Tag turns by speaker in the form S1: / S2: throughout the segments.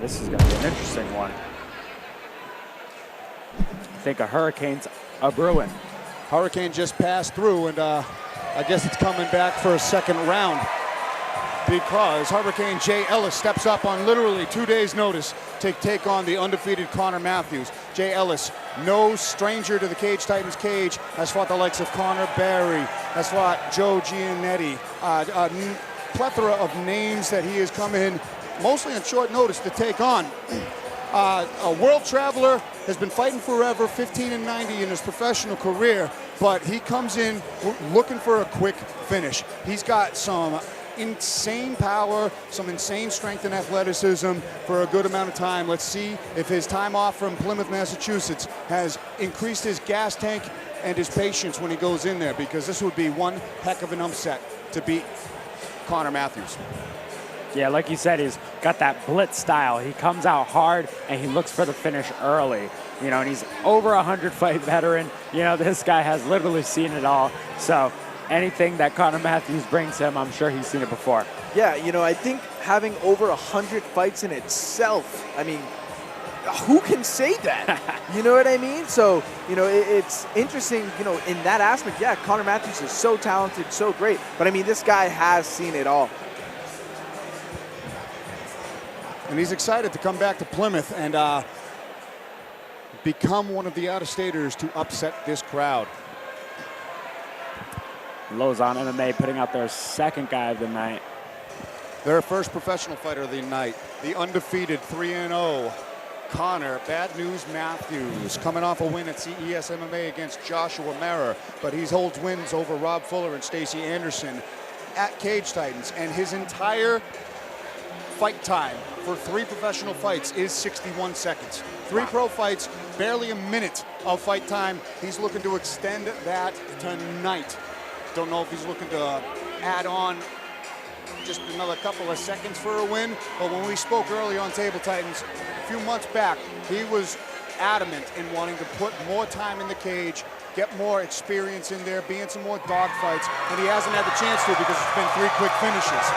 S1: This is going to be an interesting one. I think a hurricane's a brewing.
S2: Hurricane just passed through, and I guess it's coming back for a second round, because Hurricane Jay Ellis steps up on literally 2 days' notice to take on the undefeated Connor Matthews. Jay Ellis, no stranger to the Cage Titans cage, has fought the likes of Connor Barry, has fought Joe Giannetti, a plethora of names that he has come in mostly on short notice to take on. A world traveler, has been fighting forever, 15-90 in his professional career, but he comes in looking for a quick finish. He's got some insane power, some insane strength and athleticism for a good amount of time. Let's see if his time off from Plymouth, Massachusetts has increased his gas tank and his patience when he goes in there, because this would be one heck of an upset to beat Connor Matthews.
S1: Yeah, like you said, he's got that blitz style. He comes out hard and he looks for the finish early. You know, and he's over a 100-fight veteran. You know, this guy has literally seen it all. So anything that Connor Matthews brings him, I'm sure he's seen it before.
S3: Yeah, you know, I think having over 100 fights in itself, I mean, who can say that? You know what I mean? So, you know, it's interesting, you know, in that aspect. Yeah, Connor Matthews is so talented, so great. But, I mean, this guy has seen it all.
S2: And he's excited to come back to Plymouth and become one of the out-of-staters to upset this crowd.
S1: Lausanne MMA putting out their second guy of the night.
S2: Their first professional fighter of the night, the undefeated 3-0 Connor Bad News Matthews, coming off a win at CES MMA against Joshua Marer, but he holds wins over Rob Fuller and Stacey Anderson at Cage Titans, and his entire fight time for 3 professional fights is 61 seconds. 3 pro fights, barely a minute of fight time. He's looking to extend that tonight. Don't know if he's looking to add on just another couple of seconds for a win, but when we spoke early on Table Titans a few months back, he was adamant in wanting to put more time in the cage, get more experience in there, be in some more dogfights, and he hasn't had the chance to because it's been 3 quick finishes.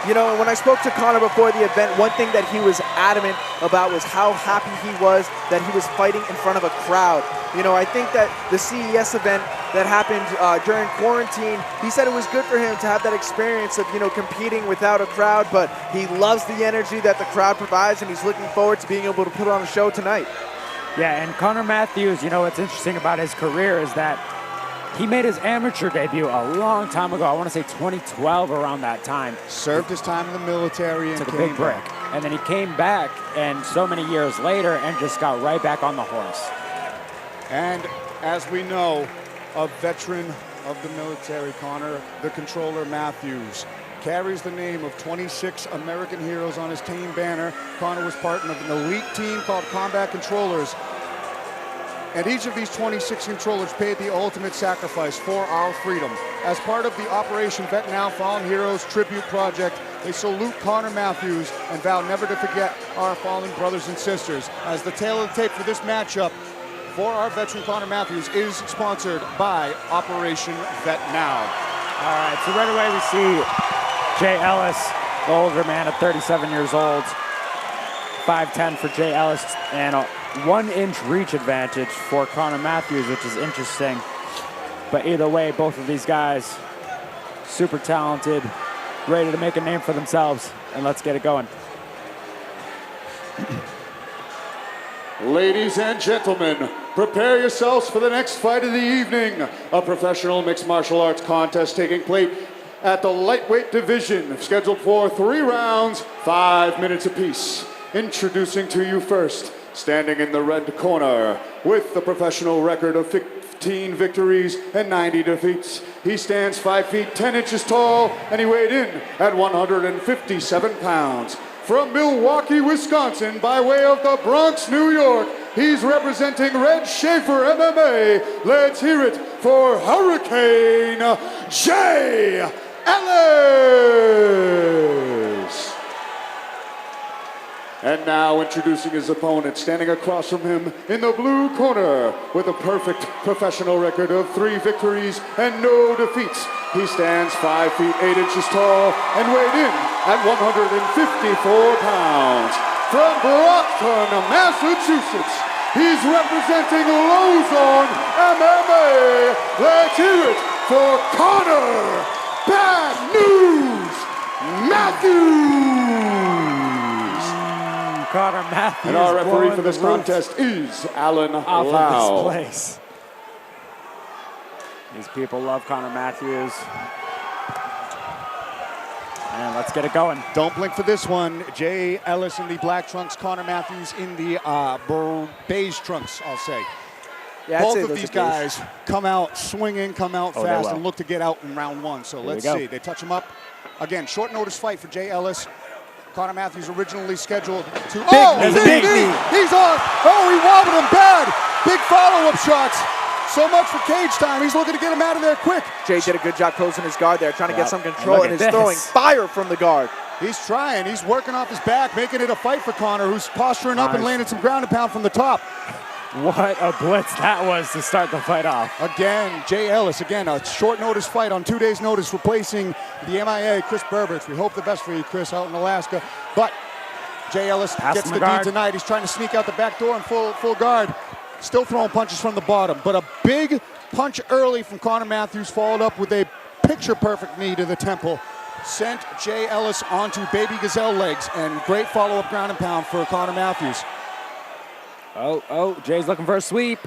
S3: You know, when I spoke to Connor before the event, one thing that he was adamant about was how happy he was that he was fighting in front of a crowd. You know, I think that the CES event that happened during quarantine, he said it was good for him to have that experience of, you know, competing without a crowd, but he loves the energy that the crowd provides, and he's looking forward to being able to put on a show tonight.
S1: Yeah, and Connor Matthews, you know, what's interesting about his career is that he made his amateur debut a long time ago. I want to say 2012, around that time.
S2: Served his time in the military and
S1: took a big break. And then he came back, and so many years later, and just got right back on the horse.
S2: And as we know, a veteran of the military, Connor, the Controller Matthews, carries the name of 26 American heroes on his team banner. Connor was part of an elite team called Combat Controllers. And each of these 26 controllers paid the ultimate sacrifice for our freedom. As part of the Operation Vet Now Fallen Heroes Tribute Project, they salute Connor Matthews and vow never to forget our fallen brothers and sisters. As the tail of the tape for this matchup for our veteran Connor Matthews is sponsored by Operation Vet Now.
S1: All right, so right away we see Jay Ellis, the older man at 37 years old. 5'10" for Jay Ellis, and a 1-inch reach advantage for Connor Matthews, which is interesting. But either way, both of these guys, super talented, ready to make a name for themselves, and let's get it going.
S4: Ladies and gentlemen, prepare yourselves for the next fight of the evening. A professional mixed martial arts contest taking place at the lightweight division, scheduled for 3 rounds, 5 minutes apiece. Introducing to you first, standing in the red corner, with the professional record of 15 victories and 90 defeats. He stands 5 feet 10 inches tall, and he weighed in at 157 pounds. From Milwaukee, Wisconsin, by way of the Bronx, New York, he's representing Red Schaefer MMA. Let's hear it for Hurricane Jay Ellis. And now introducing his opponent, standing across from him in the blue corner with a perfect professional record of 3 victories and no defeats. He stands 5 feet 8 inches tall and weighed in at 154 pounds. from Brockton, Massachusetts. He's representing Lozon MMA. Let's hear it for Connor Bad News Matthews.
S1: Connor Matthews.
S4: And our referee for this contest is Alan Lau.
S1: Of this place. These people love Connor Matthews. And let's get it going.
S2: Don't blink for this one. Jay Ellis in the black trunks, Connor Matthews in the beige trunks, I'll say.
S3: Yeah,
S2: Both of these guys come out swinging, come out fast, and look to get out in round one. So let's see. They touch him up. Again, short notice fight for Jay Ellis. Connor Matthews originally scheduled to... Big knee. He's on. Oh, he wobbled him bad. Big follow-up shots. So much for cage time. He's looking to get him out of there quick.
S3: Jay did a good job closing his guard there, trying to get some control, and he's throwing fire from the guard.
S2: He's trying. He's working off his back, making it a fight for Connor, who's posturing up and landing some ground and pound from the top.
S1: What a blitz that was to start the fight off.
S2: Again, Jay Ellis, again, a short notice fight on 2 days' notice, replacing the MIA, Chris Burbridge. We hope the best for you, Chris, out in Alaska. But Jay Ellis gets the D tonight. He's trying to sneak out the back door in full guard. Still throwing punches from the bottom, but a big punch early from Connor Matthews, followed up with a picture-perfect knee to the temple. Sent Jay Ellis onto baby gazelle legs, and great follow-up ground and pound for Connor Matthews.
S1: Oh, Jay's looking for a sweep.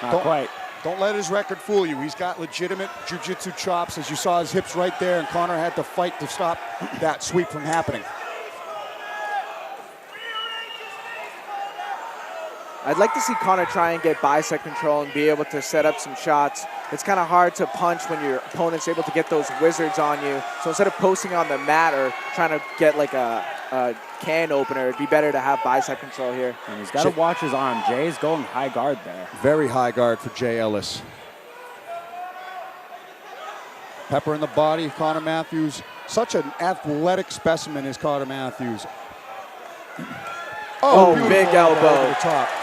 S1: Not quite.
S2: Don't let his record fool you. He's got legitimate jiu-jitsu chops, as you saw his hips right there, and Connor had to fight to stop that sweep from happening.
S3: I'd like to see Connor try and get bicep control and be able to set up some shots. It's kind of hard to punch when your opponent's able to get those wizards on you. So instead of posting on the mat or trying to get like a can opener, it'd be better to have bicep control here.
S1: And he's got to watch his arm. Jay's going high guard there.
S2: Very high guard for Jay Ellis. Pepper in the body, Connor Matthews. Such an athletic specimen is Connor Matthews.
S3: Oh, big elbow.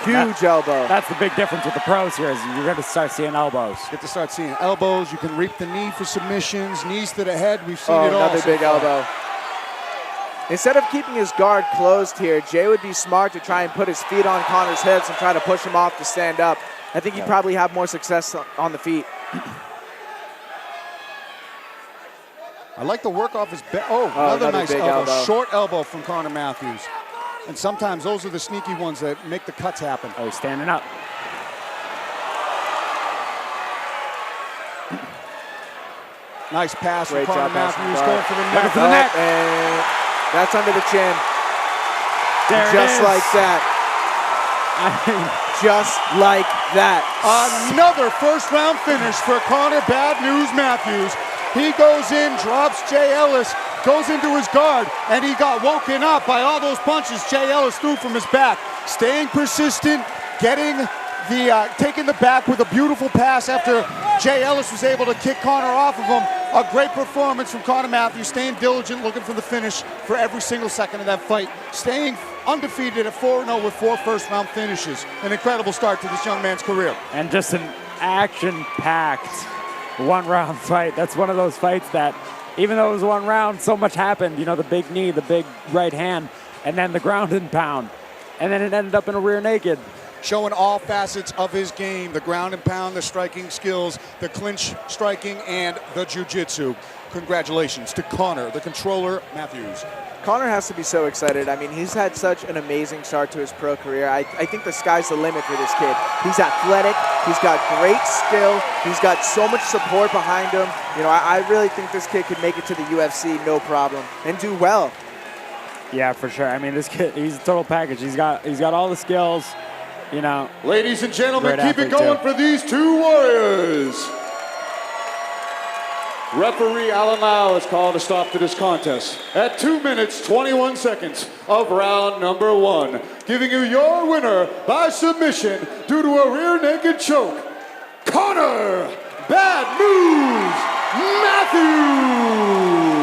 S2: Huge
S3: elbow.
S1: That's the big difference with the pros here is you're going to start seeing elbows.
S2: Get to start seeing elbows. You can reap the knee for submissions, knees to the head. We've seen it all.
S3: Another big elbow. Instead of keeping his guard closed here, Jay would be smart to try and put his feet on Connor's hips and try to push him off to stand up. I think he'd probably have more success on the feet.
S2: I like the work off his back. Oh, another nice elbow. Short elbow from Connor Matthews. And sometimes those are the sneaky ones that make the cuts happen.
S1: Oh, he's standing up.
S2: Nice pass from Connor Matthews. Going for the neck.
S1: For the neck.
S3: And that's under the chin.
S1: There
S3: just
S1: it is.
S3: like that. Just like that.
S2: Another first-round finish for Connor Bad News Matthews. He goes in, drops Jay Ellis, goes into his guard, and he got woken up by all those punches Jay Ellis threw from his back. Staying persistent, getting the taking the back with a beautiful pass after Jay Ellis was able to kick Connor off of him. A great performance from Connor Matthews, staying diligent, looking for the finish for every single second of that fight. Staying undefeated at 4-0 with 4 first-round finishes. An incredible start to this young man's career.
S1: And just an action-packed one-round fight. That's one of those fights that, even though it was one round, so much happened. You know, the big knee, the big right hand, and then the ground and pound. And then it ended up in a rear naked.
S2: Showing all facets of his game, the ground and pound, the striking skills, the clinch striking, and the jiu-jitsu. Congratulations to Connor, the controller, Matthews.
S3: Connor has to be so excited. I mean, he's had such an amazing start to his pro career. I think the sky's the limit for this kid. He's athletic. He's got great skill. He's got so much support behind him. You know, I really think this kid could make it to the UFC no problem and do well.
S1: Yeah, for sure. I mean, this kid, he's a total package. He's got all the skills, you know.
S4: Ladies and gentlemen, keep it going for these two warriors. Referee Alan Lau has called a stop to this contest at 2 minutes, 21 seconds of round number 1. Giving you your winner by submission due to a rear naked choke, Connor Bad News Matthews.